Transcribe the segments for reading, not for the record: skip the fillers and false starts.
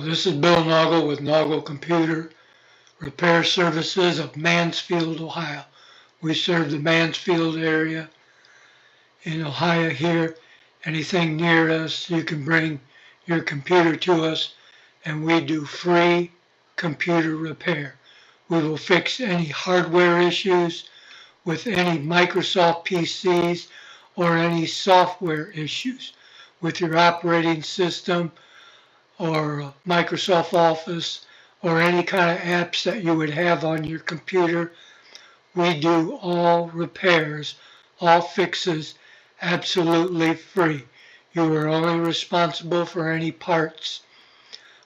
This is Bill Naugle with Naugle Computer Repair Services of Mansfield, Ohio. We serve the Mansfield area in Ohio here. Anything near us, you can bring your computer to us and we do free computer repair. We will fix any hardware issues with any Microsoft PCs or any software issues with your operating system or Microsoft Office or any kind of apps that you would have on your computer. We do all repairs, all fixes, absolutely free. You are only responsible for any parts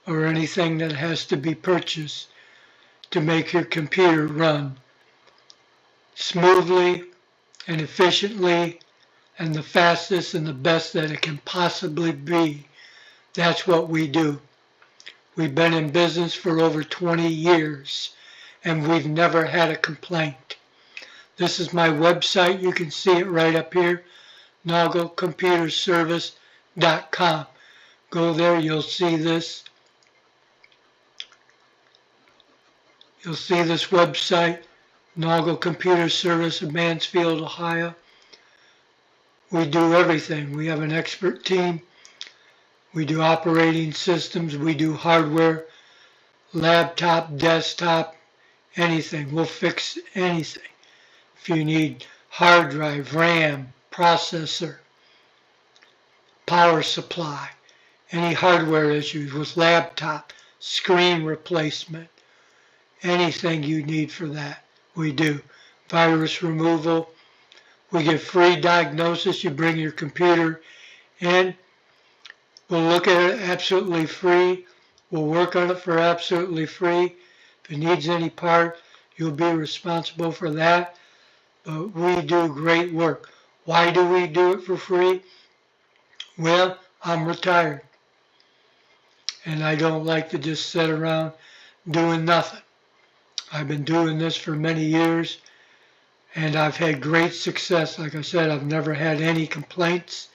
or anything that has to be purchased to make your computer run smoothly and efficiently and the fastest and the best that it can possibly be. That's what we do. We've been in business for over 20 years and we've never had a complaint. This is my website. You can see it right up here, nauglecomputerservice.com. Go there, you'll see this. You'll see this website, Naugle Computer Service of Mansfield, Ohio. We do everything. We have an expert team. We do operating systems, we do hardware, laptop, desktop, anything. We'll fix anything. If you need hard drive, RAM, processor, power supply, any hardware issues with laptop, screen replacement, anything you need for that, we do. Virus removal, we give free diagnosis. You bring your computer in. We'll look at it absolutely free. We'll work on it for absolutely free. If it needs any part, you'll be responsible for that. But we do great work. Why do we do it for free? Well, I'm retired. And I don't like to just sit around doing nothing. I've been doing this for many years. And I've had great success. Like I said, I've never had any complaints.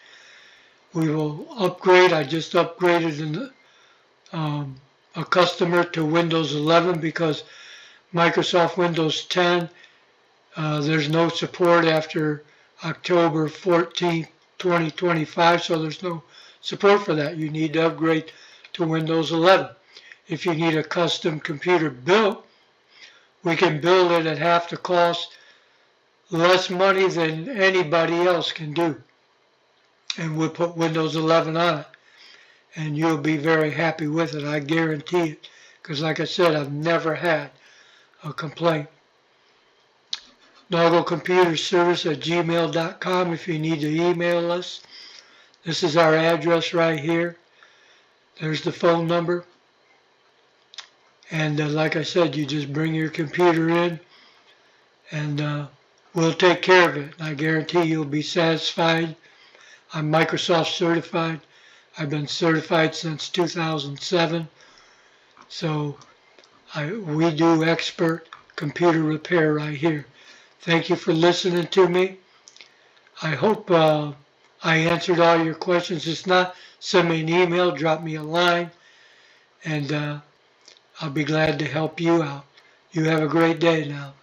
We will upgrade. I just upgraded a customer to Windows 11 because Microsoft Windows 10, there's no support after October 14th, 2025, so there's no support for that. You need to upgrade to Windows 11. If you need a custom computer built, we can build it at half the cost, less money than anybody else can do. And we'll put Windows 11 on it. And you'll be very happy with it, I guarantee it. Because like I said, I've never had a complaint. NaugleComputerService@gmail.com if you need to email us. This is our address right here. There's the phone number. And like I said, you just bring your computer in and we'll take care of it. I guarantee you'll be satisfied. I'm Microsoft certified. I've been certified since 2007. So we do expert computer repair right here. Thank you for listening to me. I hope I answered all your questions. If not, send me an email, drop me a line, and I'll be glad to help you out. You have a great day now.